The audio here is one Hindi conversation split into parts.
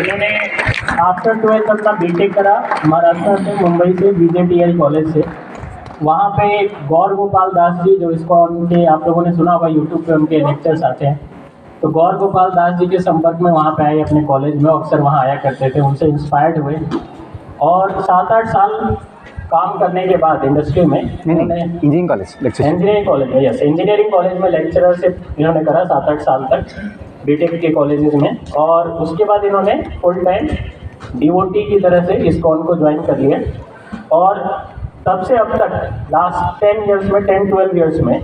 इन्होंने आफ्टर 12th अपना बीटेक करा महाराष्ट्र से, मुंबई से, BJTL कॉलेज से। वहाँ पे गौर गोपाल दास जी, जो ISKCON के आप लोगों ने सुना होगा, यूट्यूब पे उनके लेक्चर्स आते हैं, तो गौर गोपाल दास जी के संपर्क में वहाँ पे आए अपने कॉलेज में, अक्सर वहाँ आया करते थे, उनसे इंस्पायर्ड हुए और 7-8 साल काम करने के बाद इंडस्ट्री में इंजीनियरिंग कॉलेज में, यस, इंजीनियरिंग कॉलेज में लेक्चररशिप इन्होंने करा 7-8 साल तक बीटेक के कॉलेजेस में। और उसके बाद इन्होंने फुल टाइम डिवोटी की तरह से ISKCON को ज्वाइन कर लिया और तब से अब तक लास्ट 10-12 ईयर्स में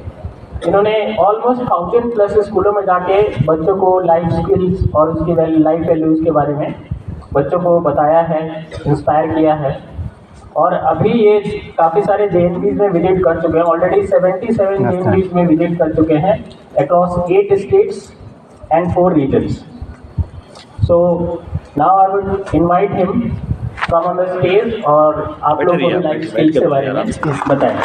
इन्होंने ऑलमोस्ट 1000+ स्कूलों में जाके बच्चों को लाइफ स्किल्स और उसकी लाइफ वैल्यूज़ के बारे में बच्चों को बताया है, इंस्पायर किया है। और अभी ये काफ़ी सारे JNVs में विजिट कर चुके हैं, ऑलरेडी 77 JNVs में विजिट कर चुके हैं across 8 states and 4 regions. So now I would invite him come on the stage और आप लोगों को लाइफ स्किल्स के बारे में बताएं।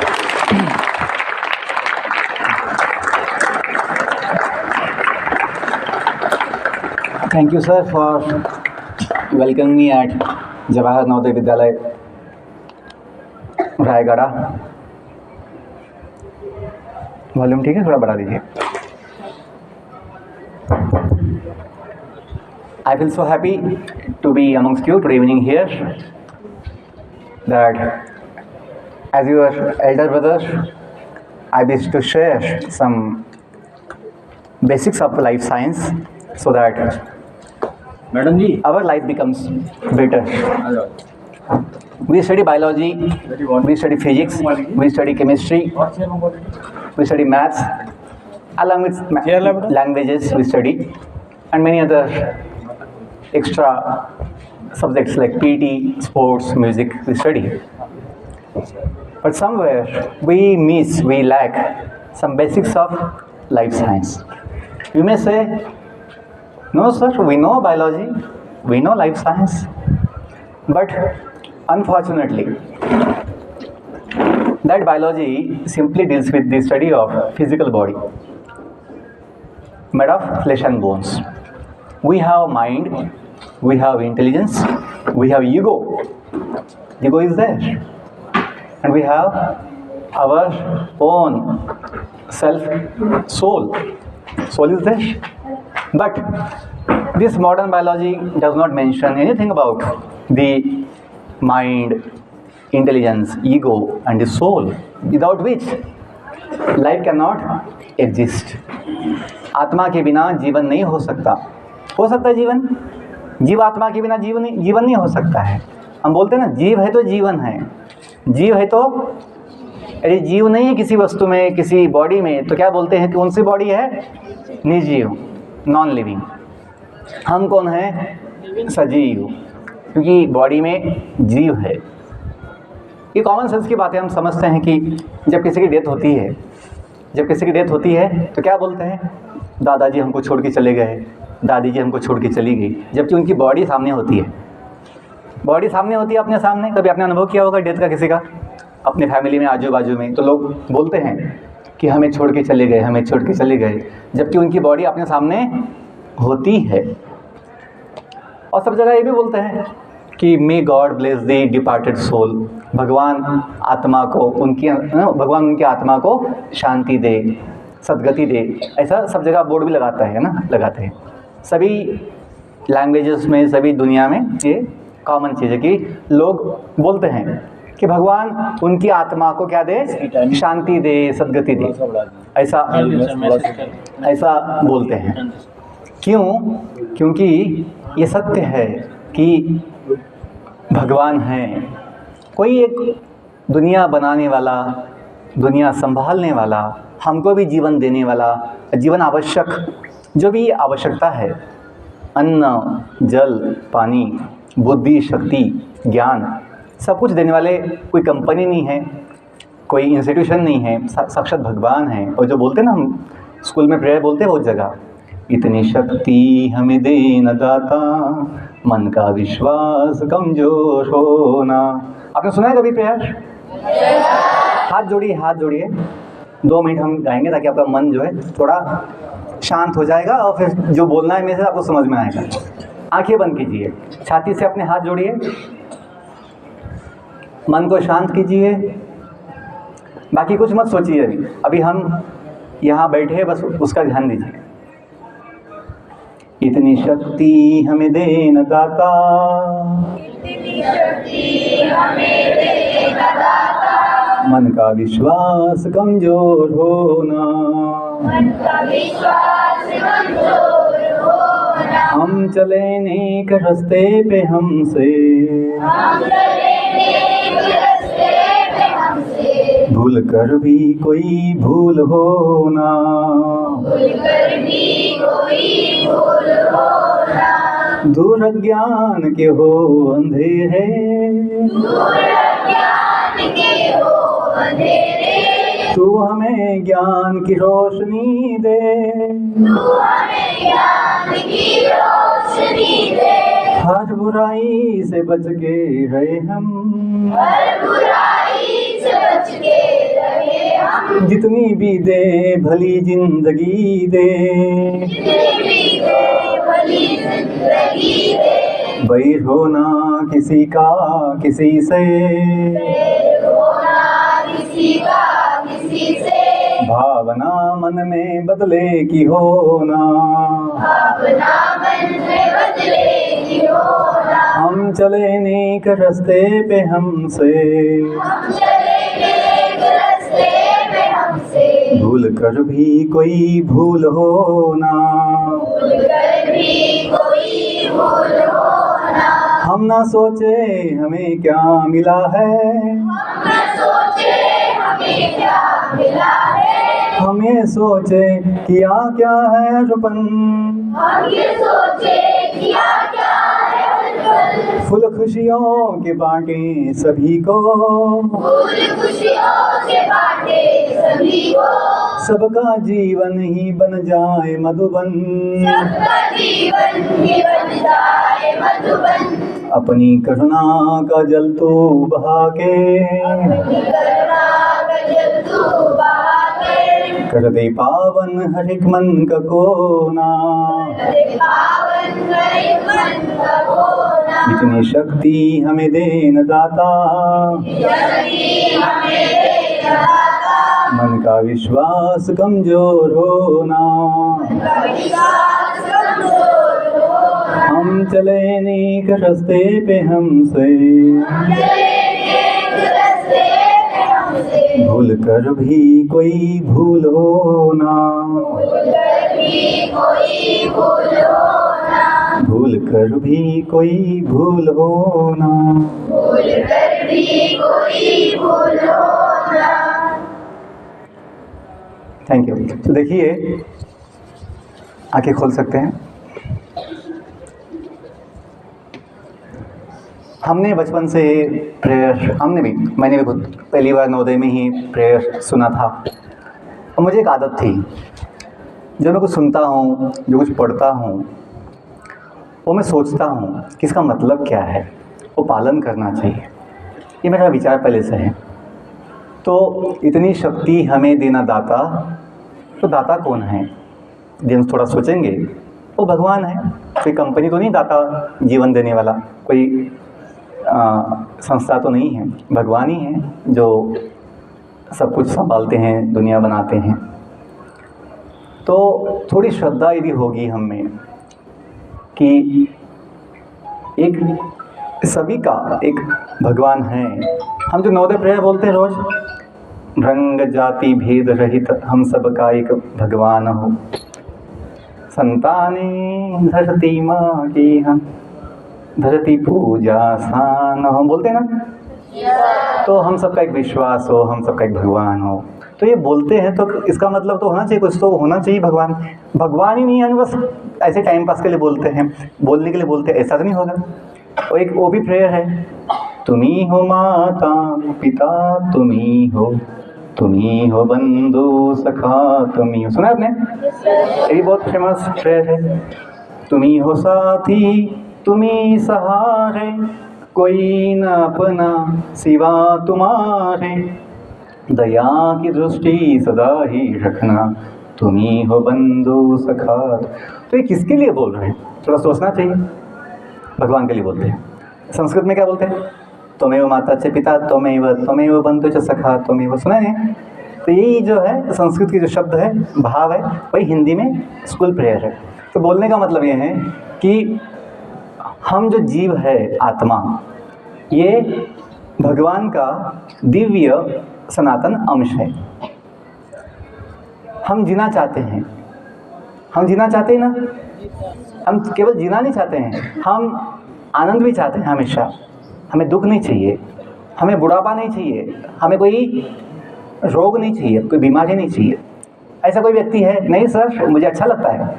Thank you, sir, for welcoming me at Jawahar Navodaya Vidyalaya Raigarh. Volume ठीक है, थोड़ा बढ़ा दीजिए। I feel so happy to be amongst you today evening here, that as your elder brother, I wish to share some basics of life science so that our life becomes better. We study biology, we study physics, we study chemistry, we study maths, along with languages we study, and many other extra subjects like PT, sports, music we study. But somewhere we lack some basics of life science. You may say, no sir, we know biology, we know life science, but unfortunately that biology simply deals with the study of physical body made of flesh and bones. We have mind, we have intelligence, we have ego. Ego is there, and we have our own self, soul. Soul is there. But this modern biology does not mention anything about the mind, intelligence, ego, and the soul, without which life cannot exist. आत्मा के बिना जीवन नहीं हो सकता। हो सकता है जीवन, जीव आत्मा के बिना जीवन नहीं हो सकता है। हम बोलते हैं ना, जीव है तो जीवन है। जीव है तो, अरे जीव नहीं है किसी वस्तु में, किसी बॉडी में, तो क्या बोलते हैं कि कौन सी बॉडी है? निर्जीव, नॉन लिविंग। हम कौन है? सजीव, क्योंकि बॉडी में जीव है। ये कॉमन सेंस की बात है। हम समझते हैं कि जब किसी की डेथ होती है तो क्या बोलते हैं? दादाजी हमको छोड़ के चले गए, दादी जी हमको छोड़ के चली गई, जबकि उनकी बॉडी सामने होती है। बॉडी सामने होती है अपने सामने। कभी आपने अनुभव किया होगा डेथ का किसी का, अपने फैमिली में, आजू बाजू में, तो लोग बोलते हैं कि हमें छोड़ के चले गए, जबकि उनकी बॉडी अपने सामने होती है। और सब जगह ये भी बोलते हैं कि may God bless the departed soul, भगवान उनकी आत्मा को शांति दे, सद्गति दे। ऐसा सब जगह बोर्ड भी लगाते हैं। सभी लैंग्वेजेस में, सभी दुनिया में ये कॉमन चीज़ है कि लोग बोलते हैं कि भगवान उनकी आत्मा को क्या दे? शांति दे, सद्गति दे। ऐसा बोलते हैं। क्यों? क्योंकि ये सत्य है कि भगवान है, कोई एक दुनिया बनाने वाला, दुनिया संभालने वाला, हमको भी जीवन देने वाला, जीवन आवश्यक जो भी आवश्यकता है, अन्न, जल, पानी, बुद्धि, शक्ति, ज्ञान, सब कुछ देने वाले कोई कंपनी नहीं है, कोई इंस्टीट्यूशन नहीं है, साक्षात भगवान है। और जो बोलते हैं ना, हम स्कूल में प्रेयर बोलते हैं बहुत जगह, इतनी शक्ति हमें दे न दाता, मन का विश्वास कमजोर होना। आपने सुना है कभी प्रेयर? हाथ जोड़िए 2 मिनट हम गाएंगे ताकि आपका मन जो है थोड़ा शांत हो जाएगा और फिर जो बोलना है मेरे से आपको समझ में आएगा। आंखें बंद कीजिए, छाती से अपने हाथ जोड़िए, मन को शांत कीजिए, बाकी कुछ मत सोचिए। अभी हम यहाँ बैठे हैं, बस उसका ध्यान दीजिए। इतनी शक्ति हमें दे न दाता, इतनी शक्ति हमें दे न दाता, मन का विश्वास कमजोर होना, मन का विश्वास कमजोर होना, हम चले नेक रास्ते पे हमसे, हम चले नेक रास्ते पे हमसे, भूल कर भी कोई भूल होना, भूल कर भी कोई भूल होना, दूर ज्ञान के हो अंधेरे, दूर ज्ञान के हो अंधेरे, तू हमें ज्ञान की रोशनी दे, तू हमें ज्ञान की रोशनी दे, हर बुराई से बच के रहे हम, हर बुराई से बच के रहे हम, जितनी भी दे भली जिंदगी दे, जितनी भी दे भली जिंदगी दे, बैर होना किसी का किसी से, होना किसी का किसी से, भावना मन में बदले की होना, भावना मन में बदले की होना, हम चले नेक रास्ते पे हमसे, हम चले नेक रास्ते पे हमसे, भूल कर भी कोई भूल होना, भूल कर भी कोई भूल होना, हम ना सोचे हमें क्या मिला है, हम न सोचे हमें क्या मिला है, हम ये सोचे किया क्या है अर्पण, हम ये सोचे किया क्या है अर्पण, फूल खुशियों के बांटे सभी को, फूल खुशियों से बांटे सभी को, सबका जीवन ही बन जाए मधुबन, सबका जीवन ही बन जाए मधुबन, अपनी करुणा का जल तो बहा के, अपनी करुणा का जल तू बहा कर, कर दे पावन हर एक मन का कोना, करे पावन करे मन का होना, इतनी शक्ति हमें दे न दाता, शक्ति हमें दे दाता, मन का विश्वास कमजोर होना, का विश्वास कमजोर होना, हम चले नेक रास्ते पे हमसे, चले नेक रास्ते पे हमसे, भूल कर भी कोई भूल होना, भूल कर भी कोई भूल होना, भूल कर भी कोई भूल होना। भूल कर भी कोई भूल होना। Thank you. तो देखिए, आंखें खोल सकते हैं। हमने बचपन से प्रेयर, मैंने भी खुद पहली बार नवोदय में ही प्रेयर सुना था। और मुझे एक आदत थी, जब मैं कुछ सुनता हूँ, जो कुछ पढ़ता हूँ, वो मैं सोचता हूँ कि इसका मतलब क्या है, वो पालन करना चाहिए। ये मेरा विचार पहले से है। तो इतनी शक्ति हमें देना दाता, तो दाता कौन है? यदि हम थोड़ा सोचेंगे, वो भगवान है। कोई कंपनी तो नहीं दाता जीवन देने वाला, कोई संस्था तो नहीं है, भगवान ही है जो सब कुछ संभालते हैं, दुनिया बनाते हैं। तो थोड़ी श्रद्धा यदि होगी हम में कि एक सभी का एक भगवान है। हम जो नवोदय प्रेयर बोलते हैं रोज, रंग जाति भेद रहित हम सब का एक भगवान हो, संताने धरती माँ की हम, धरती पूजा स्थान हम बोलते हैं ना। तो हम सबका एक विश्वास हो, हम सबका एक भगवान हो। तो ये बोलते हैं तो इसका मतलब तो होना चाहिए, कुछ तो होना चाहिए। भगवान ही नहीं है, बस ऐसे टाइम पास के लिए बोलते हैं, बोलने के लिए बोलते हैं, ऐसा तो नहीं होगा। और एक वो भी प्रेयर है, तुम्ही हो माता पिता, तुम्ही हो बंधु सखा, तुम्ही हो। सुना आपने? ये भी बहुत फेमस प्रेयर है। तुम्ही हो साथी, तुम्ही सहारे, कोई न अपना सिवा तुम्हारे, दया की दृष्टि सदा ही रखना, तुम्ही हो बंधु सखा। तो ये किसके लिए बोल रहे हैं? थोड़ा सोचना चाहिए। भगवान के लिए बोलते हैं। संस्कृत में क्या बोलते हैं? त्वमेव माता च पिता त्वमेव बंधु च सखा त्वमेव, सुना है? तो यही जो है संस्कृत की जो शब्द है, भाव है, वही हिंदी में स्कूल प्रेयर है। तो बोलने का मतलब ये है कि हम जो जीव है, आत्मा, ये भगवान का दिव्य सनातन अंश है। हम जीना चाहते हैं, हम जीना चाहते हैं ना? हम केवल जीना नहीं चाहते हैं, हम आनंद भी चाहते हैं हमेशा। हमें दुख नहीं चाहिए, हमें बुढ़ापा नहीं चाहिए, हमें कोई रोग नहीं चाहिए, कोई बीमारी नहीं चाहिए। ऐसा कोई व्यक्ति है? नहीं सर, मुझे अच्छा लगता है,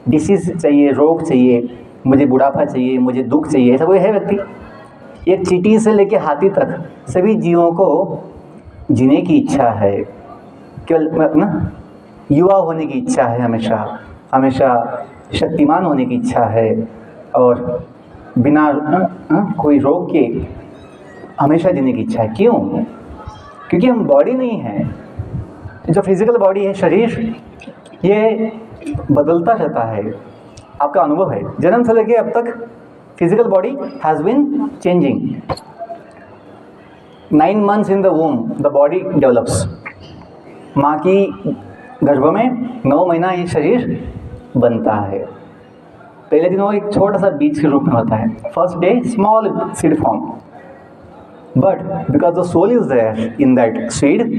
डिसीज़ चाहिए, रोग चाहिए, मुझे बुढ़ापा चाहिए, मुझे दुख चाहिए, ऐसा कोई है व्यक्ति? एक चींटी से लेकर हाथी तक सभी जीवों को जीने की इच्छा है, केवल ना युवा होने की इच्छा है, हमेशा हमेशा शक्तिमान होने की इच्छा है, और बिना कोई रोग के हमेशा जीने की इच्छा है। क्यों? क्योंकि हम बॉडी नहीं है। जो फिजिकल बॉडी है, शरीर, ये बदलता रहता है। आपका अनुभव है, जन्म से लेकर अब तक physical body has been changing. 9 months in the womb the body develops. माँ की गर्भ में 9 महीना ये शरीर बनता है। पहले दिन वो एक छोटा सा बीज के रूप में होता है। First day small seed form, but because the soul is there in that seed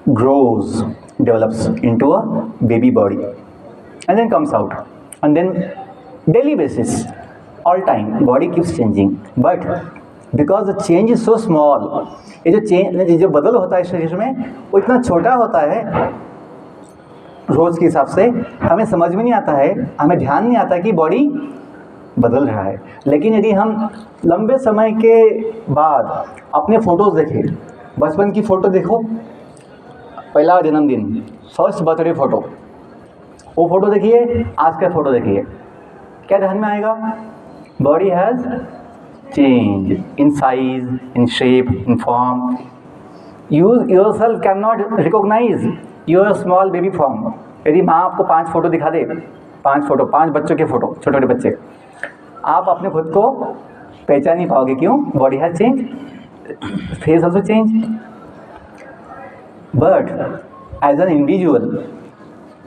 grows, develops into a baby body and then comes out, and then daily basis, all time body keeps changing, but because the change is so small, ये जो बदल होता है शरीर में वो इतना छोटा होता है, रोज़ के हिसाब से हमें समझ में नहीं आता है, हमें ध्यान नहीं आता कि बॉडी बदल रहा है। लेकिन यदि हम लंबे समय के बाद अपने फ़ोटोज़ देखें, बचपन की फ़ोटो देखो, पहला जन्मदिन, फर्स्ट बर्थडे फ़ोटो, वो फ़ोटो देखिए, आज का फ़ोटो देखिए, क्या ध्यान में आएगा? Body has change in size, in shape, in form. You yourself can not recognise your small baby form. यदि माँ आपको 5 फ़ोटो दिखा दे, 5 बच्चों के फ़ोटो, छोटे छोटे बच्चे, आप अपने खुद को पहचान नहीं पाओगे। क्यों? Body has change, face also change, but as an individual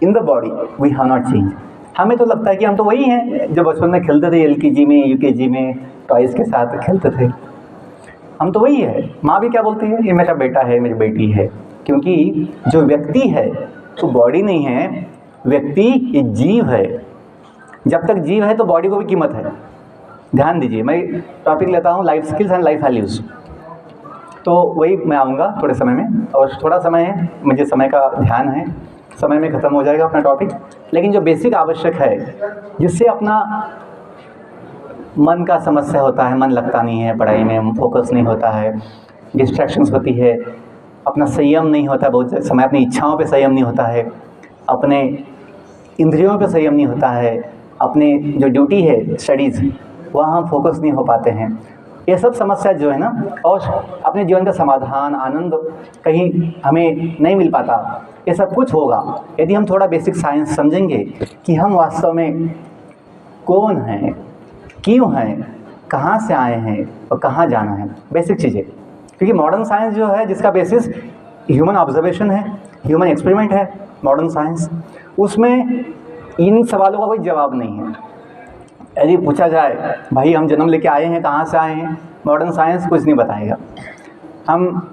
in the body we have not change. हमें तो लगता है कि हम तो वही हैं जो बचपन में खेलते थे, LKG में, UKG में टॉयज़ के साथ खेलते थे, हम तो वही है। माँ भी क्या बोलती है? ये मेरा बेटा है, मेरी बेटी है। क्योंकि जो व्यक्ति है तो बॉडी नहीं है, व्यक्ति एक जीव है। जब तक जीव है तो बॉडी को भी कीमत है। ध्यान दीजिए, मैं टॉपिक लेता हूँ life skills and life values, तो वही मैं आऊँगा थोड़े समय में, और थोड़ा समय है, मुझे समय का ध्यान है, समय में ख़त्म हो जाएगा अपना टॉपिक। लेकिन जो बेसिक आवश्यक है, जिससे अपना मन का समस्या होता है, मन लगता नहीं है पढ़ाई में, फोकस नहीं होता है, डिस्ट्रैक्शंस होती है, अपना संयम नहीं होता, बहुत समय अपनी इच्छाओं पे संयम नहीं होता है, अपने इंद्रियों पे संयम नहीं होता है, अपने जो ड्यूटी है स्टडीज़, वहाँ हम फोकस नहीं हो पाते हैं। ये सब समस्या जो है ना, और अपने जीवन का समाधान, आनंद कहीं हमें नहीं मिल पाता। ये सब कुछ होगा यदि हम थोड़ा बेसिक साइंस समझेंगे कि हम वास्तव में कौन हैं, क्यों हैं, कहाँ से आए हैं और कहाँ जाना है, बेसिक चीज़ें। क्योंकि मॉडर्न साइंस जो है, जिसका बेसिस ह्यूमन ऑब्जर्वेशन है, ह्यूमन एक्सपेरिमेंट है मॉडर्न साइंस, उसमें इन सवालों का कोई जवाब नहीं है। यदि पूछा जाए भाई हम जन्म लेके आए हैं, कहाँ से आए हैं, मॉडर्न साइंस कुछ नहीं बताएगा। हम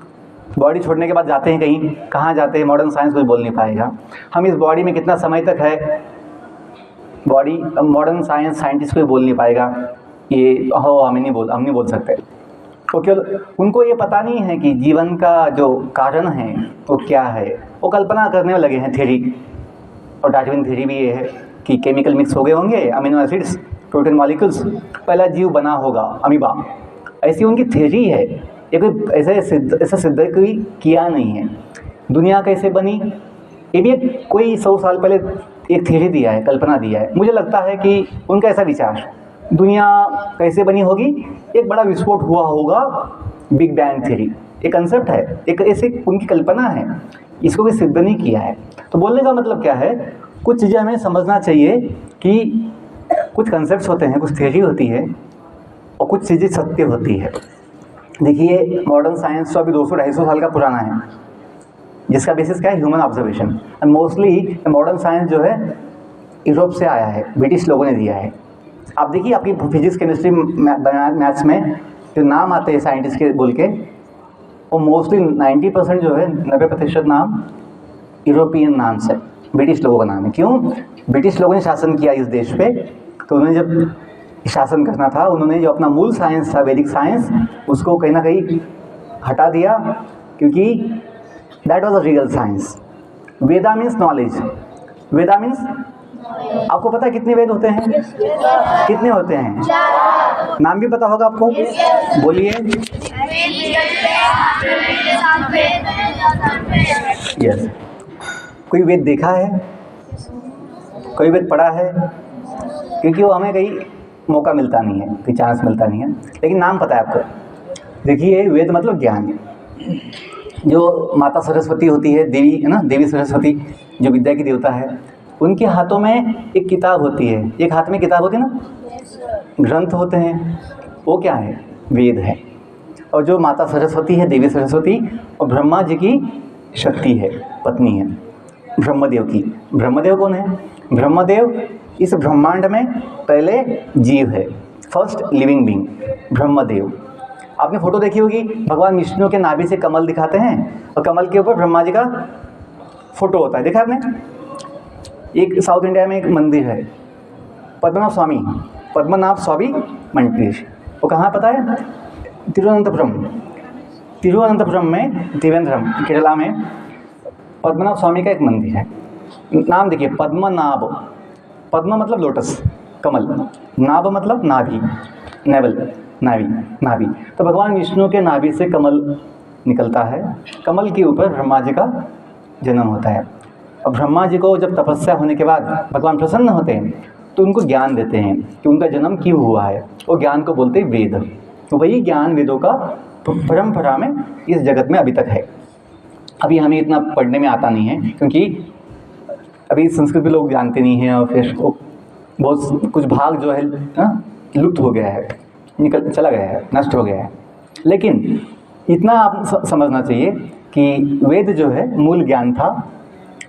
बॉडी छोड़ने के बाद जाते हैं कहीं, कहाँ जाते हैं, मॉडर्न साइंस कुछ बोल नहीं पाएगा। हम इस बॉडी में कितना समय तक है, बॉडी मॉडर्न साइंटिस्ट कोई बोल नहीं पाएगा। ये हो हम नहीं बोल सकते। तो केवल उनको ये पता नहीं है कि जीवन का जो कारण है वो क्या है, वो कल्पना करने में लगे हैं थ्योरी। और डार्विन थ्योरी भी ये है कि केमिकल मिक्स हो गए होंगे, अमीनो एसिड्स, प्रोटीन मॉलिक्यूल्स, पहला जीव बना होगा अमीबा, ऐसी उनकी थ्योरी है। ये कोई ऐसा सिद्ध कोई किया नहीं है। दुनिया कैसे बनी, ये भी कोई 100 साल पहले एक थ्योरी दिया है, कल्पना दिया है। मुझे लगता है कि उनका ऐसा विचार, दुनिया कैसे बनी होगी, एक बड़ा विस्फोट हुआ होगा, बिग बैंग थ्योरी एक कंसेप्ट है, एक ऐसी उनकी कल्पना है, इसको भी सिद्ध नहीं किया है। तो बोलने का मतलब क्या है, कुछ चीज़ें हमें समझना चाहिए कि कुछ कंसेप्ट्स होते हैं, कुछ थियरी होती है और कुछ चीज़ें सत्य होती है। देखिए मॉडर्न साइंस तो अभी 200-250 साल का पुराना है, जिसका बेसिस क्या है, human observation. And mostly modern science जो है यूरोप से आया है, ब्रिटिश लोगों ने दिया है। आप देखिए आपकी फिजिक्स, केमिस्ट्री, मैथ्स में जो नाम आते हैं साइंटिस्ट के बोल के, वो मोस्टली 90% जो है, 90% नाम यूरोपियन नाम से, ब्रिटिश लोगों का नाम है। क्यों? ब्रिटिश लोगों ने शासन किया इस देश पे, तो उन्होंने जब शासन करना था, उन्होंने जो अपना मूल साइंस था, वैदिक साइंस, उसको कहीं ना कहीं हटा दिया, क्योंकि that was a real science. Veda means knowledge. Veda means, आपको पता है कितने वेद होते हैं? कितने होते हैं? नाम भी पता होगा आपको, बोलिए। यस। कोई वेद देखा है? कोई वेद पढ़ा है? क्योंकि वो हमें कहीं मौका मिलता नहीं है, कोई चांस मिलता नहीं है, लेकिन नाम पता है आपको। देखिए वेद मतलब ज्ञान। जो माता सरस्वती होती है, देवी है ना, देवी सरस्वती जो विद्या की देवता है, उनके हाथों में एक किताब होती है, एक हाथ में किताब होती है ना, ग्रंथ होते हैं, वो क्या है? वेद है। और जो माता सरस्वती है, देवी सरस्वती, और ब्रह्मा जी की शक्ति है, पत्नी है ब्रह्मदेव की। ब्रह्मदेव कौन है? ब्रह्मदेव इस ब्रह्मांड में पहले जीव है, फर्स्ट लिविंग बीइंग, ब्रह्मदेव। आपने फोटो देखी होगी, भगवान विष्णु के नाभि से कमल दिखाते हैं और कमल के ऊपर ब्रह्मा जी का फोटो होता है, देखा आपने? एक साउथ इंडिया में एक मंदिर है, पद्मनाभ स्वामी मंदिर, वो कहाँ पता है? तिरुवनंतपुरम में, त्रिवेंद्रम, केरला में पद्मनाभ स्वामी का एक मंदिर है। नाम देखिए, पद्मनाभ। पद्म मतलब लोटस, कमल, नाभ मतलब नाभि, नेवल, नाभि। तो भगवान विष्णु के नाभि से कमल निकलता है, कमल के ऊपर ब्रह्मा जी का जन्म होता है। और ब्रह्मा जी को जब तपस्या होने के बाद भगवान प्रसन्न होते हैं, तो उनको ज्ञान देते हैं कि उनका जन्म क्यों हुआ है। वो ज्ञान को बोलते हैं वेद। तो वही ज्ञान वेदों का परंपरा में इस जगत में अभी तक है। अभी हमें इतना पढ़ने में आता नहीं है, क्योंकि अभी संस्कृत भी लोग जानते नहीं हैं, और फिर बहुत कुछ भाग जो है लुप्त हो गया है, चला गया है, नष्ट हो गया है। लेकिन इतना आप समझना चाहिए कि वेद जो है मूल ज्ञान था,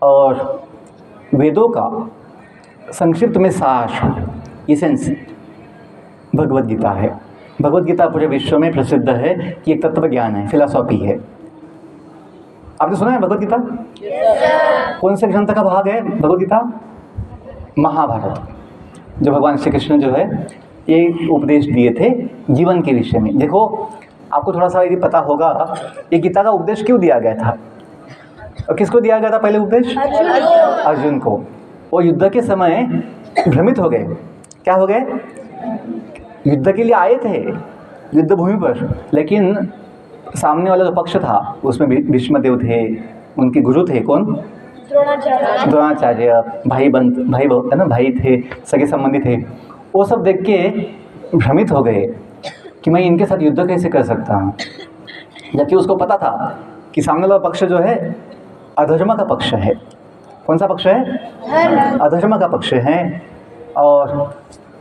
और वेदों का संक्षिप्त में सार, एसेंस भगवद गीता है। भगवद गीता पूरे विश्व में प्रसिद्ध है कि एक तत्व ज्ञान है, फिलॉसॉफी है। आपने सुना है भगवद गीता? कौन से ग्रंथ का भाग है भगवद गीता? महाभारत। जो भगवान श्री कृष्ण जो है ये उपदेश दिए थे जीवन के विषय में। देखो आपको थोड़ा सा यदि पता होगा, ये गीता का उपदेश क्यों दिया गया था और किसको दिया गया था पहले उपदेश? अर्जुन को। वो युद्ध के समय भ्रमित हो गए। क्या हो गए? युद्ध के लिए आए थे युद्ध भूमि पर, लेकिन सामने वाला जो पक्ष था उसमें भीष्मदेव थे, उनके गुरु थे कौन? द्रोणाचार्य, भाई है ना, भाई थे, सगे संबंधी थे। वो सब देख के भ्रमित हो गए कि मैं इनके साथ युद्ध कैसे कर सकता हूँ, जबकि उसको पता था कि सामने वाला पक्ष जो है अधर्म का पक्ष है। कौन सा पक्ष है? अधर्म का पक्ष है, और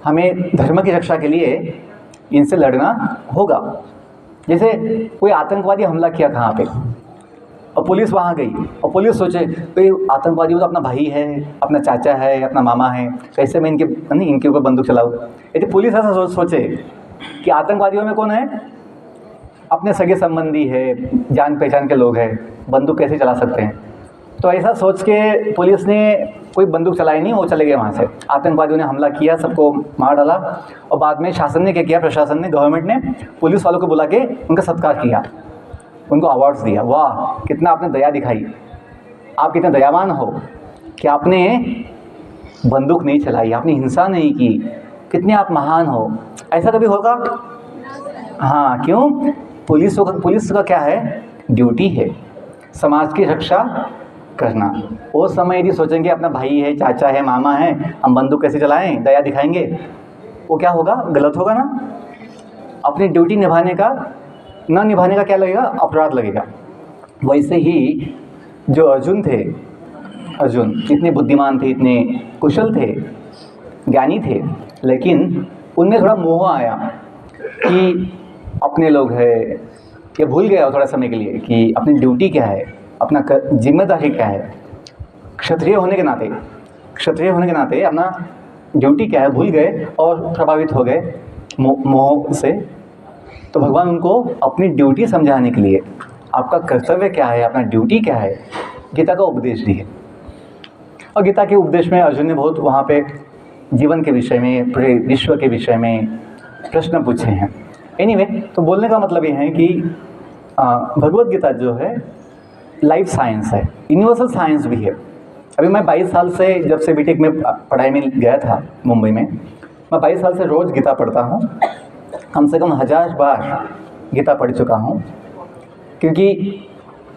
हमें धर्म की रक्षा के लिए इनसे लड़ना होगा। जैसे कोई आतंकवादी हमला किया कहाँ पे, और पुलिस वहाँ गई, और पुलिस सोचे कोई आतंकवादी वो तो अपना भाई है, अपना चाचा है, अपना मामा है, कैसे मैं इनके ऊपर बंदूक चलाऊँ। यदि पुलिस ऐसा सोचे कि आतंकवादियों में कौन है? अपने सगे संबंधी है, जान पहचान के लोग हैं, बंदूक कैसे चला सकते हैं? तो ऐसा सोच के पुलिस ने कोई बंदूक चलाई नहीं, वो चले गए वहाँ से। आतंकवादियों ने हमला किया, सबको मार डाला, और बाद में शासन ने क्या किया? प्रशासन ने, गवर्नमेंट ने पुलिस वालों को बुला के उनका सत्कार किया, उनको अवार्ड्स दिया। वाह, कितना आपने दया दिखाई, आप कितने दयावान हो कि आपने बंदूक नहीं चलाई, आपने हिंसा नहीं की, कितने आप महान हो। ऐसा कभी होगा? हाँ, क्यों? पुलिस का क्या है? ड्यूटी है समाज की रक्षा करना। वो समय यदि सोचेंगे अपना भाई है, चाचा है, मामा है, हम बंदूक कैसे चलाएं, दया दिखाएंगे, वो क्या होगा? गलत होगा ना। अपनी ड्यूटी न निभाने का क्या लगेगा? अपराध लगेगा। वैसे ही जो अर्जुन थे, अर्जुन इतने बुद्धिमान थे, इतने कुशल थे, ज्ञानी थे, लेकिन उनमें थोड़ा मोह आया कि अपने लोग हैं, ये भूल गया थोड़ा समय के लिए कि अपनी ड्यूटी क्या है, अपना जिम्मेदारी क्या है। क्षत्रिय होने के नाते अपना ड्यूटी क्या है भूल गए और प्रभावित हो गए मोह से। तो भगवान उनको अपनी ड्यूटी समझाने के लिए, आपका कर्तव्य क्या है, अपना ड्यूटी क्या है, गीता का उपदेश दिए। और गीता के उपदेश में अर्जुन ने बहुत वहाँ पे जीवन के विषय में, पूरे विश्व के विषय में प्रश्न पूछे हैं। एनीवे, तो बोलने का मतलब ये है कि भगवत गीता जो है लाइफ साइंस है, यूनिवर्सल साइंस भी है। अभी मैं 22 साल से, जब से बीटेक में पढ़ाई में गया था मुंबई में, मैं 22 साल से रोज़ गीता पढ़ता हूँ। कम से कम 1000 बार गीता पढ़ चुका हूँ, क्योंकि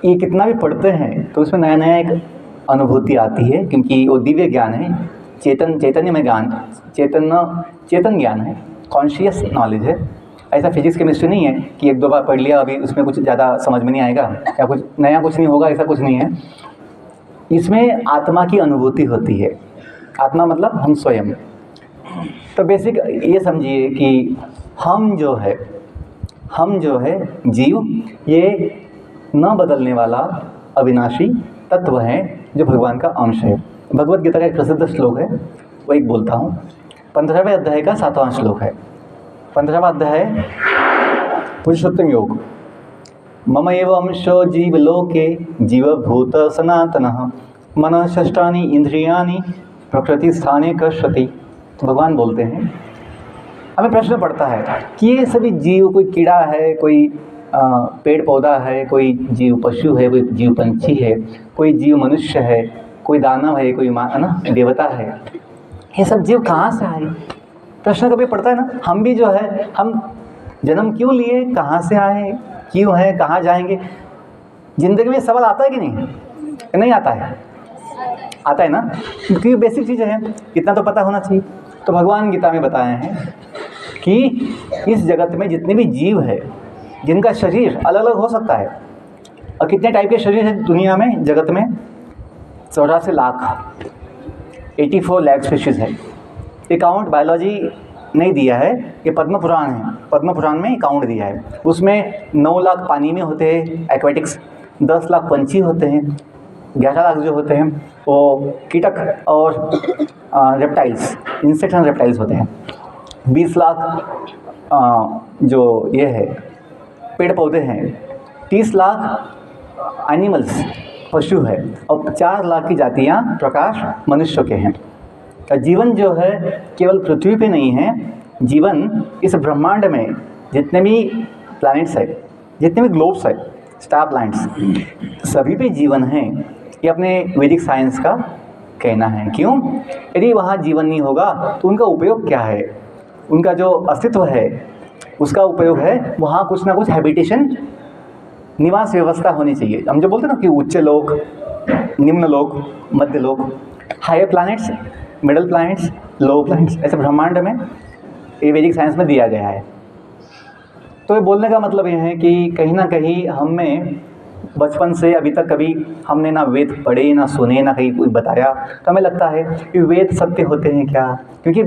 ये कितना भी पढ़ते हैं तो उसमें नया नया एक अनुभूति आती है, क्योंकि वो दिव्य ज्ञान है, चैतन्य ज्ञान है, कॉन्शियस नॉलेज है। ऐसा फिजिक्स केमिस्ट्री नहीं है कि 1-2 बार पढ़ लिया, अभी उसमें कुछ ज़्यादा समझ में नहीं आएगा या कुछ नया कुछ नहीं होगा, ऐसा कुछ नहीं है। इसमें आत्मा की अनुभूति होती है। आत्मा मतलब हम स्वयं। तो बेसिक ये समझिए कि हम जो है जीव, ये न बदलने वाला अविनाशी तत्व है जो भगवान का अंश है। भगवत गीता का एक प्रसिद्ध श्लोक है, वो एक बोलता हूँ। 15वें अध्याय का 7वां श्लोक है। 15वां अध्याय पुरुषोत्तम योग। मम एव अंशो जीवलोके जीवभूत सनातनः मनः षष्ठानि इंद्रियाणि प्रकृति स्थाने कर्षति। तो भगवान बोलते हैं, हमें प्रश्न पड़ता है कि ये सभी जीव, कोई कीड़ा है, कोई पेड़ पौधा है, कोई जीव पशु है, कोई जीव पंछी है, कोई जीव मनुष्य है, कोई दानव है, कोई देवता है, ये सब जीव कहाँ से आए? प्रश्न कभी पड़ता है ना। हम भी जो है, हम जन्म क्यों लिए, कहाँ से आए, क्यों है, कहाँ जाएंगे? जिंदगी में सवाल आता है कि नहीं आता है? आता है ना, क्योंकि बेसिक चीज़ें हैं, इतना तो पता होना चाहिए। तो भगवान गीता में बताए हैं कि इस जगत में जितने भी जीव है, जिनका शरीर अलग अलग हो सकता है, और कितने टाइप के शरीर है दुनिया में, जगत में 84 लाख, 84 लाख स्पीशीज़ है। ये काउंट बायोलॉजी नहीं दिया है, ये पद्म पुराण है, पद्म पुराण में काउंट दिया है। उसमें 9 लाख पानी में होते हैं एक्वेटिक्स, 10 लाख पंछी होते हैं, 11 लाख जो होते हैं वो कीटक और रेप्टाइल्स, इंसेक्ट्स एंड रेप्टाइल्स होते हैं, 20 लाख जो ये है पेड़ पौधे हैं, 30 लाख एनिमल्स पशु है, और 4 लाख की जातियाँ प्रकाश मनुष्य के हैं। जीवन जो है केवल पृथ्वी पे नहीं है, जीवन इस ब्रह्मांड में जितने भी प्लैनेट्स है, जितने भी ग्लोब्स है, स्टार प्लैनेट्स, सभी पे जीवन है। ये अपने वैदिक साइंस का कहना है। क्यों? यदि वहाँ जीवन नहीं होगा तो उनका उपयोग क्या है? उनका जो अस्तित्व है उसका उपयोग है वहाँ कुछ ना कुछ हैबिटेशन, निवास व्यवस्था होनी चाहिए। हम जो बोलते हैं ना कि उच्च लोक, निम्न लोक, मध्य लोक, हायर प्लैनेट्स, मिडल प्लैनेट्स, लो प्लैनेट्स, ऐसे ब्रह्मांड में ये वैदिक साइंस में दिया गया है। तो ये बोलने का मतलब ये है कि कहीं ना कहीं हमें बचपन से अभी तक कभी हमने ना वेद पढ़े, ना सुने, ना कहीं कोई बताया, तो हमें लगता है कि वेद सत्य होते हैं क्या? क्योंकि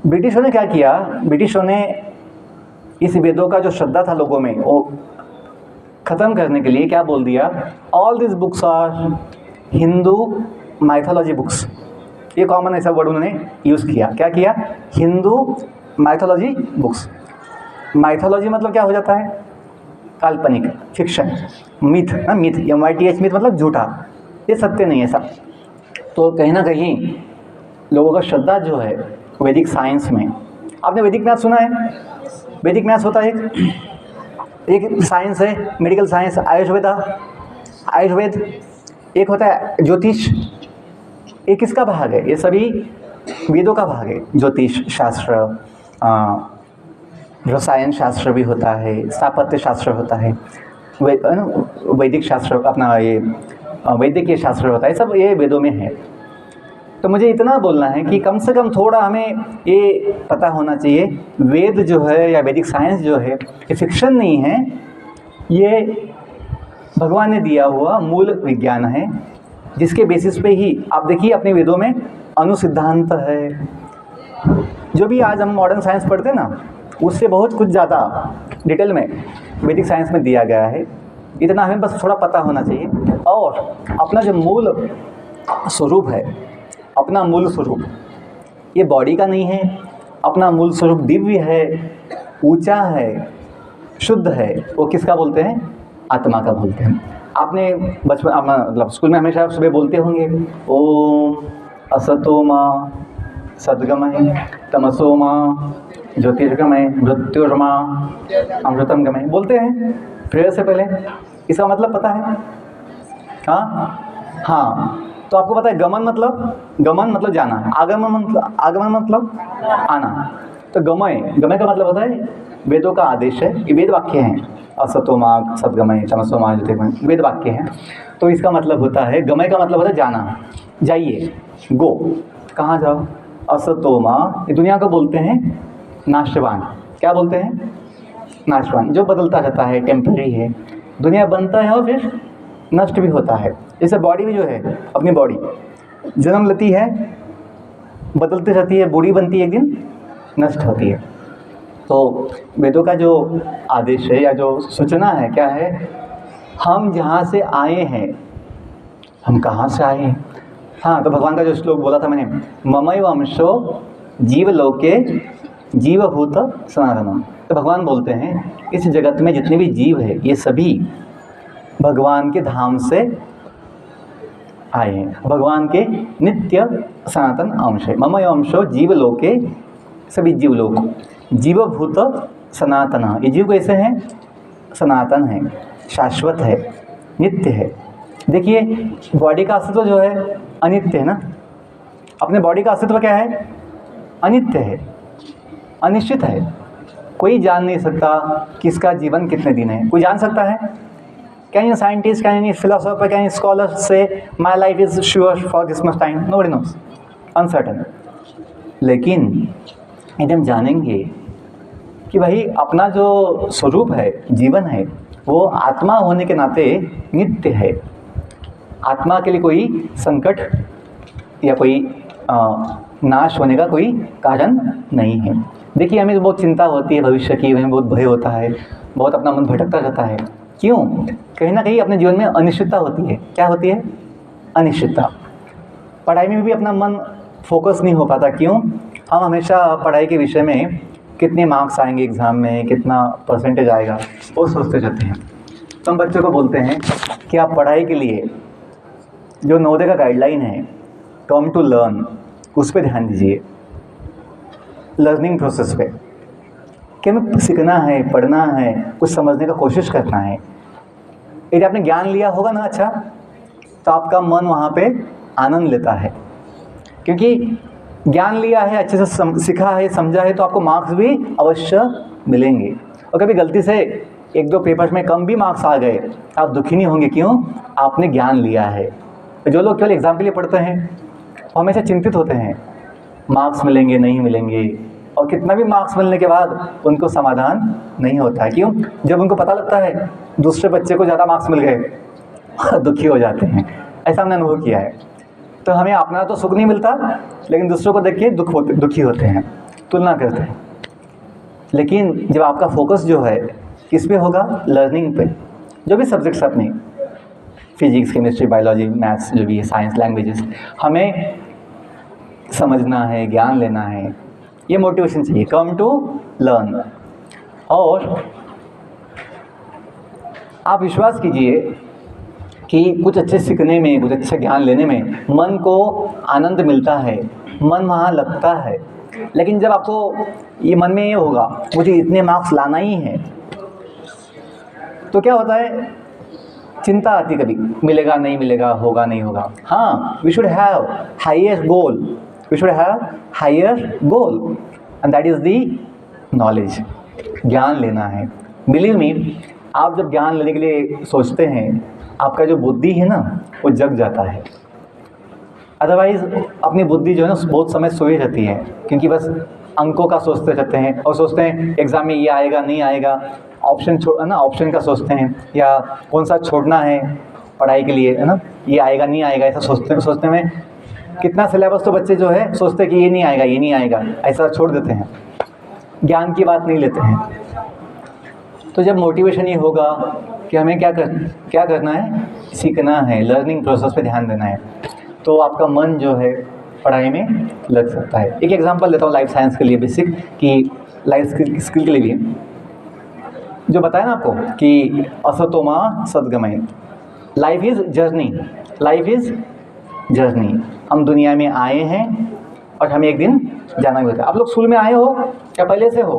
ब्रिटिशों ने क्या किया, ब्रिटिशों ने इस वेदों का जो श्रद्धा था लोगों में वो ख़त्म करने के लिए क्या बोल दिया, all this books are Hindu mythology books. ये कॉमन ऐसा वर्ड उन्होंने यूज़ किया। क्या किया? Hindu mythology books. माइथोलॉजी मतलब क्या हो जाता है? काल्पनिक, फिक्शन, मिथ ना, मिथ, MYTH, मिथ मतलब झूठा, ये सत्य नहीं है सब। तो कहीं ना कहीं लोगों का श्रद्धा जो है वैदिक साइंस में, आपने वैदिक मैथ सुना है? वैदिक मैथ्स होता है एक साइंस है, मेडिकल साइंस, आयुर्वेद, एक होता है ज्योतिष। ये किसका भाग है? ये सभी वेदों का भाग है। ज्योतिष शास्त्र, रसायन शास्त्र भी होता है, स्थापत्य शास्त्र होता है, वैदिक शास्त्र, अपना ये वैद्यकीय शास्त्र होता है, सब ये वेदों में है। तो मुझे इतना बोलना है कि कम से कम थोड़ा हमें ये पता होना चाहिए, वेद जो है या वैदिक साइंस जो है ये फिक्शन नहीं है, ये भगवान ने दिया हुआ मूल विज्ञान है, जिसके बेसिस पे ही आप देखिए अपने वेदों में अनुसिद्धांत है, जो भी आज हम मॉडर्न साइंस पढ़ते हैं ना, उससे बहुत कुछ ज़्यादा डिटेल में वैदिक साइंस में दिया गया है। इतना हमें बस थोड़ा पता होना चाहिए। और अपना जो मूल स्वरूप है, अपना मूल स्वरूप ये बॉडी का नहीं है, अपना मूल स्वरूप दिव्य है, ऊंचा है, शुद्ध है। वो किसका बोलते हैं? आत्मा का बोलते हैं। आपने बचपन मतलब स्कूल में हमेशा सुबह बोलते होंगे, ओम असतो मां सद्गमय तमसो मां ज्योतिर्गमय मृत्युर्मा अमृतम गमय, बोलते हैं प्रेयर से पहले। इसका मतलब पता है? हाँ। तो आपको पता है गमन मतलब जाना, आगमन मतलब आना। तो गमय का मतलब होता है वेदों का आदेश है, ये वेद वाक्य हैं। असतो मां सद्गमय तमसो मां ज्योतिर्गमय, वेद वाक्य हैं। तो इसका मतलब होता है, गमय का मतलब होता है जाना, जाइए, गो। कहाँ जाओ? असतो मां, ये दुनिया को बोलते हैं नाशवान। क्या बोलते हैं? नाशवान, जो बदलता रहता है, टेम्पररी है। दुनिया बनता है और फिर नष्ट भी होता है। जैसे बॉडी भी जो है, अपनी बॉडी जन्म लेती है, बदलती रहती है, बूढ़ी बनती है, एक दिन नष्ट होती है। तो वेदों का जो आदेश है या जो सूचना है, क्या है? हम जहाँ से आए हैं, हम कहाँ से आए हैं? हाँ, तो भगवान का जो श्लोक बोला था मैंने, ममैव अंशो जीवलोके जीवभूत सनातनम। तो भगवान बोलते हैं इस जगत में जितने भी जीव है, ये सभी भगवान के धाम से आए हैं, भगवान के नित्य सनातन अंश है। ममैव अंशो जीवलोके, सभी जीवलोक, जीवभूत सनातन। ये जीव कैसे हैं? सनातन है, शाश्वत है, नित्य है। देखिए, बॉडी का अस्तित्व जो है अनित्य है ना। अपने बॉडी का अस्तित्व क्या है? अनित्य है, अनिश्चित है। कोई जान नहीं सकता किसका जीवन कितने दिन है। कोई जान सकता है? Can any scientist, can any philosopher, can any scholar say my life is sure for this much time? Nobody knows, uncertain. लेकिन यदि हम जानेंगे कि भाई अपना जो स्वरूप है, जीवन है, वो आत्मा होने के नाते नित्य है, आत्मा के लिए कोई संकट या कोई नाश होने का कोई कारण नहीं है। देखिए, हमें बहुत चिंता होती है भविष्य की, हमें बहुत भय होता है, बहुत अपना मन भटकता रहता है। क्यों? कहीं ना कहीं अपने जीवन में अनिश्चितता होती है। क्या होती है? अनिश्चितता। पढ़ाई में भी अपना मन फोकस नहीं हो पाता। क्यों? हम हमेशा पढ़ाई के विषय में कितने मार्क्स आएंगे एग्ज़ाम में, कितना परसेंटेज आएगा, वो सोचते रहते हैं। तो हम बच्चों को बोलते हैं कि आप पढ़ाई के लिए जो नवोदय का गाइडलाइन है, कम टू लर्न, उस पर ध्यान दीजिए, लर्निंग प्रोसेस पे, कि हमें सीखना है, पढ़ना है, कुछ समझने का कोशिश करना है। यदि आपने ज्ञान लिया होगा ना अच्छा, तो आपका मन वहाँ पे आनंद लेता है, क्योंकि ज्ञान लिया है, अच्छे से सीखा है, समझा है, तो आपको मार्क्स भी अवश्य मिलेंगे। और कभी गलती से एक दो पेपर्स में कम भी मार्क्स आ गए, आप दुखी नहीं होंगे। क्यों? आपने ज्ञान लिया है। जो लोग केवल एग्ज़ाम के लिए पढ़ते हैं, वो हमेशा चिंतित होते हैं, मार्क्स मिलेंगे नहीं मिलेंगे, और कितना भी मार्क्स मिलने के बाद उनको समाधान नहीं होता है। क्यों? जब उनको पता लगता है दूसरे बच्चे को ज़्यादा मार्क्स मिल गए, दुखी हो जाते हैं। ऐसा हमने अनुभव किया है। तो हमें अपना तो सुख नहीं मिलता, लेकिन दूसरों को देख के दुखी होते हैं, तुलना करते हैं। लेकिन जब आपका फोकस जो है किस पे होगा? लर्निंग पे। जो भी सब्जेक्ट्स अपने, फिजिक्स, केमिस्ट्री, बायोलॉजी, मैथ्स, जो भी है, साइंस, लैंग्वेजेस, हमें समझना है, ज्ञान लेना है, ये मोटिवेशन चाहिए, कम टू लर्न। और आप विश्वास कीजिए कि कुछ अच्छे सीखने में, कुछ अच्छे ज्ञान लेने में मन को आनंद मिलता है, मन वहाँ लगता है। लेकिन जब आपको ये मन में ये होगा मुझे इतने मार्क्स लाना ही है, तो क्या होता है? चिंता आती, कभी मिलेगा नहीं मिलेगा, होगा नहीं होगा। हाँ, we should have highest goal, we should have higher goal, and that is the knowledge. ज्ञान लेना है। बिलीव मी, आप जब ज्ञान लेने के लिए सोचते हैं, आपका जो बुद्धि है ना, वो जग जाता है। अदरवाइज़ अपनी बुद्धि जो है ना, बहुत समय सोई रहती है, क्योंकि बस अंकों का सोचते रहते हैं, और सोचते हैं एग्ज़ाम में ये आएगा नहीं आएगा, ऑप्शन का सोचते हैं, या कौन सा छोड़ना है पढ़ाई के लिए, है ना, ये आएगा नहीं आएगा, ऐसा सोचते में कितना सिलेबस तो बच्चे जो है सोचते हैं कि ये नहीं आएगा, ये नहीं आएगा, ऐसा छोड़ देते हैं, ज्ञान की बात नहीं लेते हैं। तो जब मोटिवेशन ये होगा कि हमें क्या करना है, सीखना है, लर्निंग प्रोसेस पे ध्यान देना है, तो आपका मन जो है पढ़ाई में लग सकता है। एक एग्जांपल देता हूँ लाइफ साइंस के लिए, बेसिक कि लाइफ स्किल के लिए भी, जो बताया ना आपको कि असतो मा सद्गमय, life is journey, life is journey. हम दुनिया में आए हैं और हमें एक दिन जाना भी होता है। आप लोग स्कूल में आए हो या पहले से हो?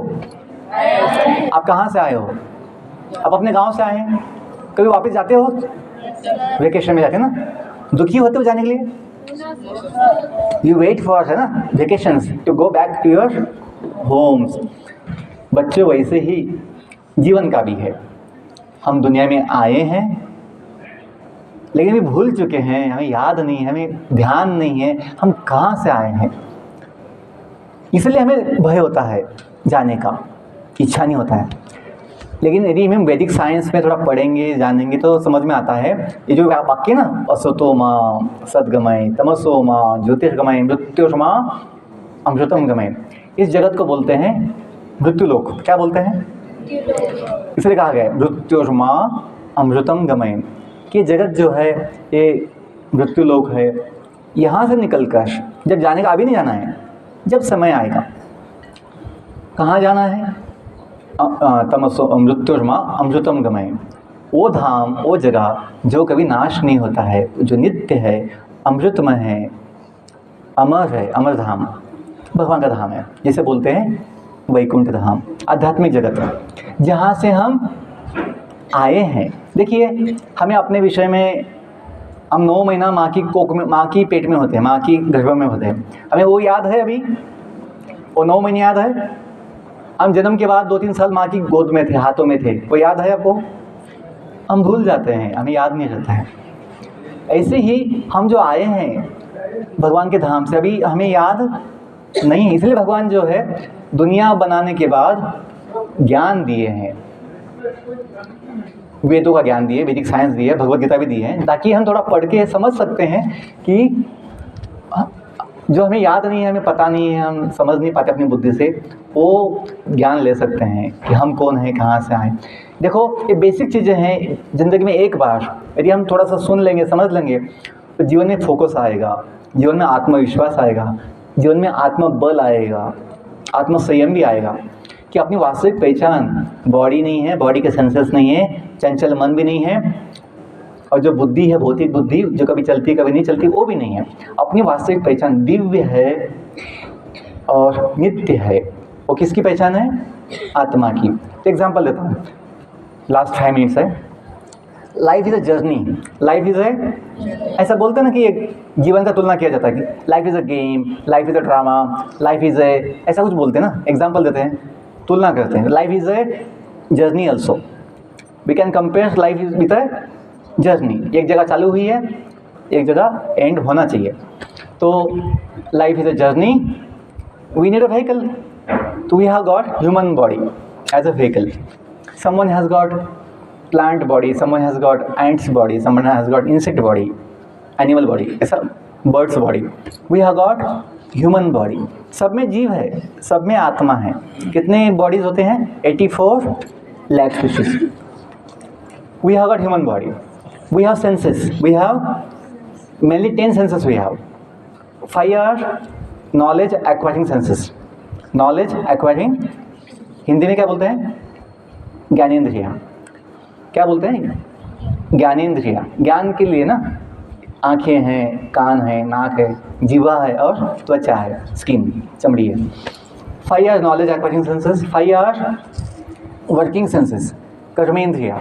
आप कहाँ से आए हो? आप अपने गांव से आए हैं? कभी वापस जाते हो? वेकेशन में जाते हैं ना? दुखी होते हो जाने के लिए? यू वेट फॉर, है ना, vacations to go back to your homes. बच्चों वैसे ही जीवन का भी है, हम दुनिया में आए हैं लेकिन भी भूल चुके हैं, हमें याद नहीं है, हमें ध्यान नहीं है हम कहाँ से आए हैं। इसलिए हमें भय होता है जाने का, इच्छा नहीं होता है। लेकिन यदि हम वैदिक साइंस में थोड़ा पढ़ेंगे, जानेंगे तो समझ में आता है, ये जो वाक्य ना, असतो मां सद्गमय, तमसो मां ज्योतिर्गमय, मृत्योर्मा अमृतम गमय, इस जगत को बोलते हैं मृत्युलोक। क्या बोलते हैं? इसलिए कहा गया मृत्योर्मा अमृतम गमय, कि जगत जो है ये मृत्युलोक है। यहाँ से निकलकर जब जाने का, अभी नहीं जाना है, जब समय आएगा, कहाँ जाना है? तमसो मृत्युर्मा अमृतम गमय, वो धाम, वो जगह जो कभी नाश नहीं होता है, जो नित्य है, अमृतमय है, अमर है, अमर धाम, भगवान का धाम है, जिसे बोलते हैं वैकुंठ धाम, आध्यात्मिक जगत है, जहाँ से हम आए हैं। देखिए, हमें अपने विषय में, हम 9 महीना माँ की कोख में, माँ की पेट में होते हैं, माँ की गर्भ में होते हैं, हमें वो याद है? अभी वो 9 महीने याद है? हम जन्म के बाद 2-3 साल माँ की गोद में थे, हाथों में थे, वो याद है आपको? हम भूल जाते हैं, हमें याद नहीं रहता है। ऐसे ही हम जो आए हैं भगवान के धाम से, अभी हमें याद नहीं है। इसलिए भगवान जो है दुनिया बनाने के बाद ज्ञान दिए हैं, वेदों का ज्ञान दिए, वैदिक साइंस दिए, भगवत गीता भी दी है, ताकि हम थोड़ा पढ़ के समझ सकते हैं कि जो हमें याद नहीं है, हमें पता नहीं है, हम समझ नहीं पाते अपनी बुद्धि से, वो ज्ञान ले सकते हैं कि हम कौन हैं, कहाँ से आए। देखो, ये बेसिक चीज़ें हैं, ज़िंदगी में एक बार यदि हम थोड़ा सा सुन लेंगे, समझ लेंगे, तो जीवन में फोकस आएगा, जीवन में आत्मविश्वास आएगा, जीवन में आत्मबल आएगा, आत्मसंयम भी आएगा कि अपनी वास्तविक पहचान बॉडी नहीं है, बॉडी के सेंसेस नहीं है, चंचल मन भी नहीं है, और जो बुद्धि है, भौतिक बुद्धि जो कभी चलती कभी नहीं चलती, वो भी नहीं है। अपनी वास्तविक पहचान दिव्य है और नित्य है। वो किसकी पहचान है? आत्मा की। तो एग्जाम्पल देता हूँ, लास्ट 5 मिनट्स है। Life is a journey, life is ए, ऐसा बोलते हैं ना कि एक जीवन का तुलना किया जाता है कि life is a game, life is a drama, life is ए, ऐसा कुछ बोलते हैं ना, एग्जाम्पल देते हैं, तुलना करते हैं। Life is a journey also, we can compare life is with a journey. एक जगह चालू हुई है, एक जगह एंड होना चाहिए। तो life is a journey, we need a vehicle, तो we have got human body as a vehicle. someone has got plant body, someone has got ants body, someone has got insect body, animal body, ऐसा birds body, we have got human body। सब में जीव है, सब में आत्मा है। कितने बॉडीज होते हैं? 84 lakh species। we have got human body, we have senses, we have mainly 10 senses we have। 5 are knowledge acquiring senses, knowledge acquiring, Hindi में क्या बोलते हैं? ज्ञानेंद्रिया। क्या बोलते हैं? ज्ञानेंद्रिया। ज्ञान के लिए ना आँखें हैं, कान है, नाक है, जीवा है और त्वचा है, स्किन, चमड़ी है। 5 are knowledge acquiring senses, 5 are working senses, कर्मेंद्रिया,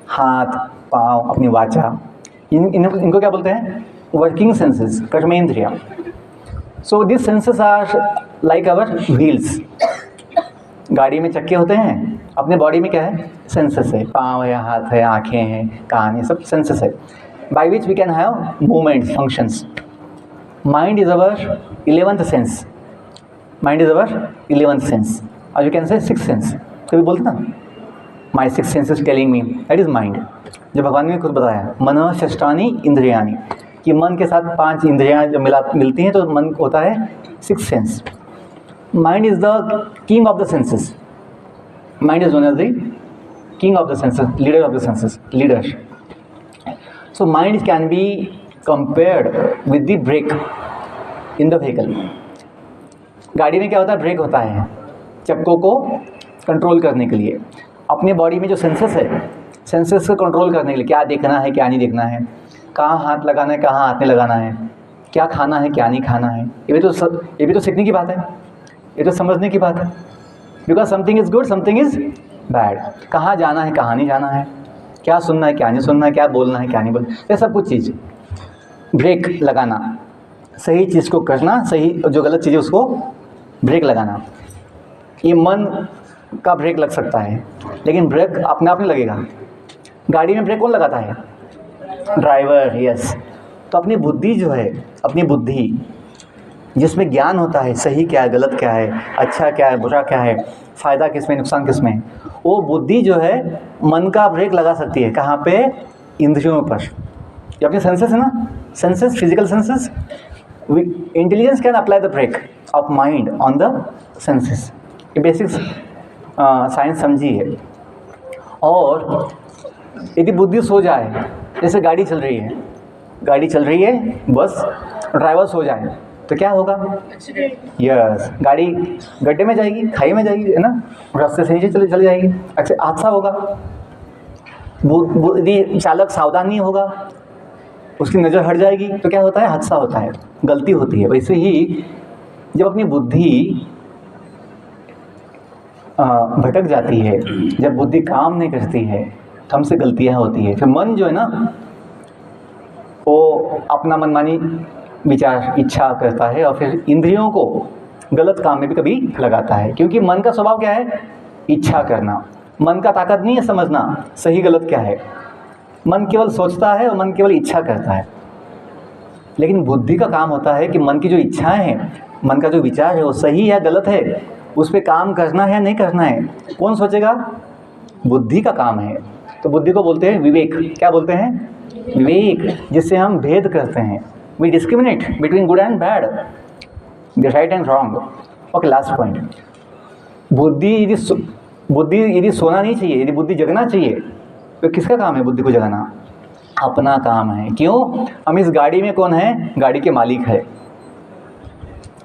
हाथ, पाँव, अपनी वाचा, इनको क्या बोलते हैं? वर्किंग सेंसेस, कर्मेंद्रिया। So this senses are like our wheels. गाड़ी में चक्के होते हैं, अपने बॉडी में क्या है? सेंसेस है, पाँव है, हाथ है, आँखें हैं, कान है, सब सेंसेस है, by which we can have movements, functions. Mind is our 11th sense, mind is our 11th sense, और you can say 6th sense. कभी बोलते ना, my 6th sense is telling me, that is mind. जो भगवान ने खुद बताया, मनः षष्ठानि इंद्रियाणि, कि मन के साथ 5 इंद्रियां जब मिलती हैं तो मन होता है 6 sense. Mind is the king of the senses. Mind is known as the king of the senses, leader of the senses, leader. So mind can be compared with the brake in the vehicle. गाड़ी में क्या होता है? ब्रेक होता है चक्कों को कंट्रोल करने के लिए। अपने बॉडी में जो सेंसेस है, सेंसेस को कंट्रोल करने के लिए क्या देखना है, क्या नहीं देखना है, कहाँ हाथ लगाना है, कहाँ हाथ नहीं लगाना है, क्या खाना है, क्या नहीं खाना है, ये भी तो सीखने की बात है, ये तो समझने की बात है। Because something is good, something is bad. कहाँ जाना है, कहाँ नहीं जाना है, क्या सुनना है, क्या नहीं सुनना है, क्या बोलना है, क्या नहीं बोलना, ये सब कुछ चीज़। ब्रेक लगाना, सही चीज़ को करना, सही जो गलत चीज़ है उसको ब्रेक लगाना। ये मन का ब्रेक लग सकता है, लेकिन ब्रेक अपने आप नहीं लगेगा। गाड़ी में ब्रेक कौन लगाता है? Driver, yes. तो अपनी बुद्धि जो है, अपनी बुद्धि जिसमें ज्ञान होता है, सही क्या है, गलत क्या है, अच्छा क्या है, बुरा क्या है, फ़ायदा किस में, नुकसान किस में, वो बुद्धि जो है मन का ब्रेक लगा सकती है। कहाँ पे? इंद्रियों पर। ये अपने सेंसेस है ना, senses, physical senses. Intelligence can apply the brake of mind on the senses. ये बेसिक्स साइंस समझिए। और यदि बुद्धि सो जाए, जैसे गाड़ी चल रही है, बस ड्राइवर सो जाए तो क्या होगा? यस, गाड़ी गड्ढे में जाएगी, खाई में जाएगी, है ना, रास्ते से नीचे चली जाएगी, अच्छा हादसा होगा। यदि चालक सावधान नहीं होगा, उसकी नज़र हट जाएगी तो क्या होता है? हादसा होता है, गलती होती है। वैसे ही जब अपनी बुद्धि भटक जाती है, जब बुद्धि काम नहीं करती है तो हमसे गलतियाँ होती है। फिर मन जो है ना, वो अपना मनमानी विचार, इच्छा करता है और फिर इंद्रियों को गलत काम में भी कभी लगाता है। क्योंकि मन का स्वभाव क्या है? इच्छा करना। मन का ताकत नहीं है समझना सही गलत क्या है। मन केवल सोचता है और मन केवल इच्छा करता है। लेकिन बुद्धि का काम होता है कि मन की जो इच्छाएं हैं, मन का जो विचार है वो सही है गलत है, उस पर काम करना है या नहीं करना है, कौन सोचेगा? बुद्धि का काम है। तो बुद्धि को बोलते हैं विवेक। क्या बोलते हैं? विवेक, जिससे हम भेद करते हैं। We discriminate between good and bad, the right and wrong. Okay, last point. बुद्धि यदि सोना नहीं चाहिए, यदि बुद्धि जगना चाहिए, तो किसका काम है बुद्धि को जगाना? अपना काम है। क्यों? हम इस गाड़ी में कौन है? गाड़ी के मालिक है।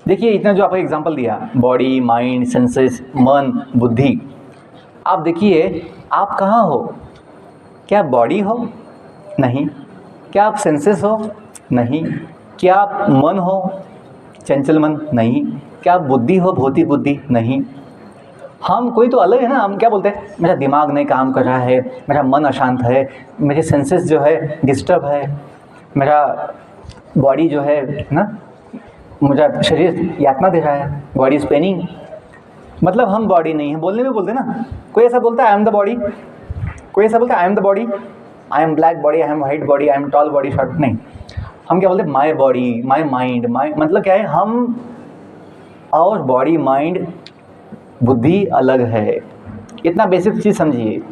देखिए, इतना जो आपको एग्जांपल दिया, बॉडी, माइंड, सेंसेस, मन, बुद्धि। आप देखिए, आप कहाँ हो? क्या आप बॉडी हो? नहीं। क्या आप सेंसेस हो? नहीं। क्या आप मन हो? चंचल मन? नहीं। क्या आप बुद्धि हो? भौतिक बुद्धि? नहीं। हम कोई तो अलग है ना। हम क्या बोलते हैं? मेरा दिमाग नहीं काम कर रहा है, मेरा मन अशांत है, मेरे सेंसेस जो है डिस्टर्ब है, मेरा बॉडी जो है ना, मुझे शरीर यातना दे रहा है, बॉडी इज पेनिंग। मतलब हम बॉडी नहीं है। बोलने में बोलते ना, कोई ऐसा बोलता है आई एम द बॉडी, कोई ऐसा बोलता है I am the body, I am black body, I am white body, I am tall body, short. नहीं, हम क्या बोलते हैं? My body, my mind. माई मतलब क्या है? हम और बॉडी, माइंड, बुद्धि अलग है। इतना बेसिक चीज़ समझिए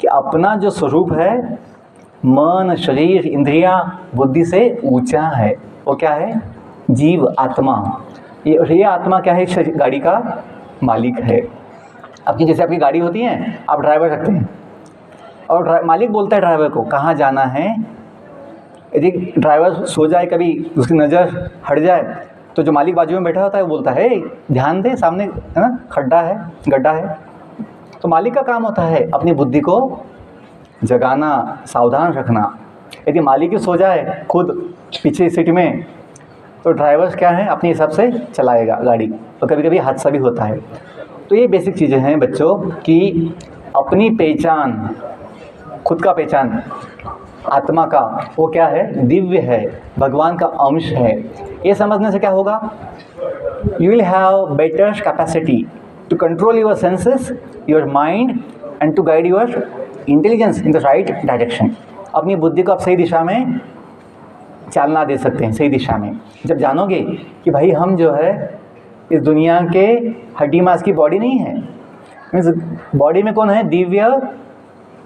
कि अपना जो स्वरूप है, मन, शरीर, इंद्रियां, बुद्धि से ऊंचा है। वो क्या है? जीव, आत्मा। ये आत्मा क्या है? शरीर, गाड़ी का मालिक है। आपकी जैसे आपकी गाड़ी होती है, आप ड्राइवर रखते हैं और मालिक बोलता है ड्राइवर को कहाँ जाना है। यदि ड्राइवर सो जाए, कभी उसकी नज़र हट जाए, तो जो मालिक बाजू में बैठा होता है वो बोलता है ध्यान दे, सामने है ना खड्डा है, गड्ढा है। तो मालिक का काम होता है अपनी बुद्धि को जगाना, सावधान रखना। यदि मालिक ही सो जाए खुद पीछे सीट में, तो ड्राइवर क्या है? अपने हिसाब से चलाएगा गाड़ी, और कभी कभी हादसा भी होता है। तो ये बेसिक चीज़ें हैं बच्चों कि अपनी पहचान, खुद का पहचान आत्मा का, वो क्या है? दिव्य है, भगवान का अंश है। ये समझने से क्या होगा? You will have better capacity to control your senses, your mind, and to guide your intelligence in the right direction. अपनी बुद्धि को आप सही दिशा में चालना दे सकते हैं, सही दिशा में। जब जानोगे कि भाई हम जो है इस दुनिया के हड्डी मांस की बॉडी नहीं है, मीन्स बॉडी में कौन है? दिव्य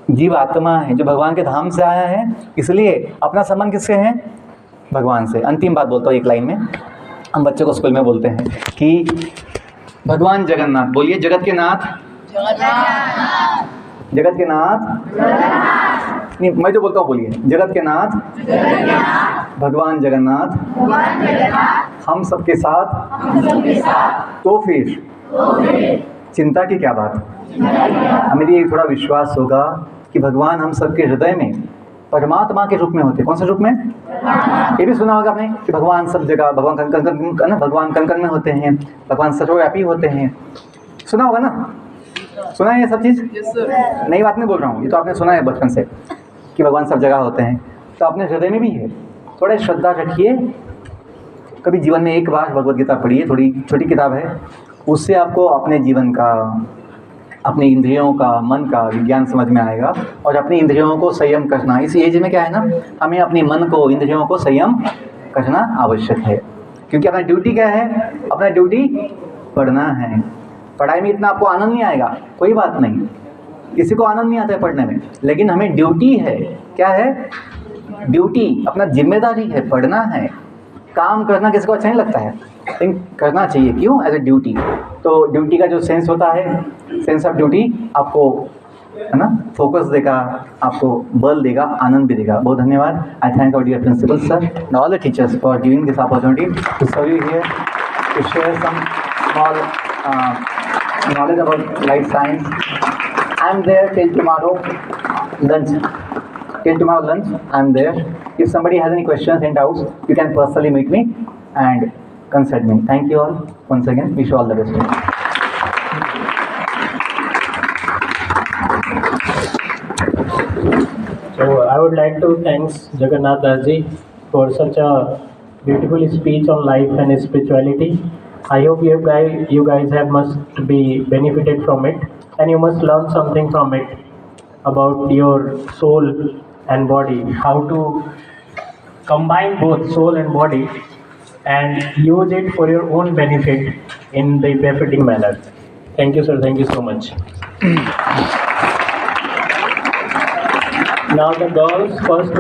जीव आत्मा है जो भगवान के धाम से आया है। इसलिए अपना संबंध किससे है? भगवान से। अंतिम बात बोलता हूँ एक लाइन में, हम बच्चों को स्कूल में बोलते हैं कि भगवान जगन्नाथ, बोलिए जगत के नाथ, जगत के नाथ, नहीं मैं जो बोलता हूँ बोलिए, जगत के नाथ भगवान जगन्नाथ हम सबके साथ, तो फिर चिंता की क्या बात। हमें ये थोड़ा विश्वास होगा कि भगवान हम सबके हृदय में परमात्मा के रूप में होते। कौन से रूप में? ये भी सुना होगा आपने कि भगवान सब जगह, भगवान भगवान कण कण में होते हैं, भगवान सर्वव्यापी होते हैं। सुना होगा ना? सुना है ये सब चीज़? नई बात नहीं बोल रहा हूँ, ये तो आपने सुना है बचपन से कि भगवान सब जगह होते हैं, तो अपने हृदय में भी है। थोड़ा श्रद्धा रखिए, कभी जीवन में एक बार भगवद गीता पढ़िए, थोड़ी छोटी किताब है, उससे आपको अपने जीवन का, अपनी इंद्रियों का, मन का विज्ञान समझ में आएगा और अपनी इंद्रियों को संयम करना। इस एज में क्या है ना, हमें अपने मन को, इंद्रियों को संयम करना आवश्यक है, क्योंकि अपना ड्यूटी क्या है? अपना ड्यूटी पढ़ना है। पढ़ाई में इतना आपको आनंद नहीं आएगा, कोई बात नहीं, किसी को आनंद नहीं आता है पढ़ने में, लेकिन हमें ड्यूटी है। क्या है? ड्यूटी, अपना जिम्मेदारी है, पढ़ना है। काम करना किसी को अच्छा नहीं लगता है, लेकिन करना चाहिए। क्यों? As a duty. तो ड्यूटी का जो सेंस होता है, सेंस ऑफ ड्यूटी आपको, है ना, फोकस देगा, आपको बल देगा, आनंद भी देगा। बहुत धन्यवाद। I thank our dear principal sir and all the teachers for giving this opportunity to serve you here, to share some small knowledge about life science. I am there till tomorrow lunch. Till tomorrow lunch, I am there. If somebody has any questions and doubts, you can personally meet me and consult me. Thank you all once again. Wish you all the best. So I would like to thank Jagannath Das ji for such a beautiful speech on life and spirituality. I hope you guys have must be benefited from it, and you must learn something from it about your soul and body, how to combine both soul and body and use it for your own benefit in the befitting manner. Thank you, sir. Thank you so much. Now the girls first.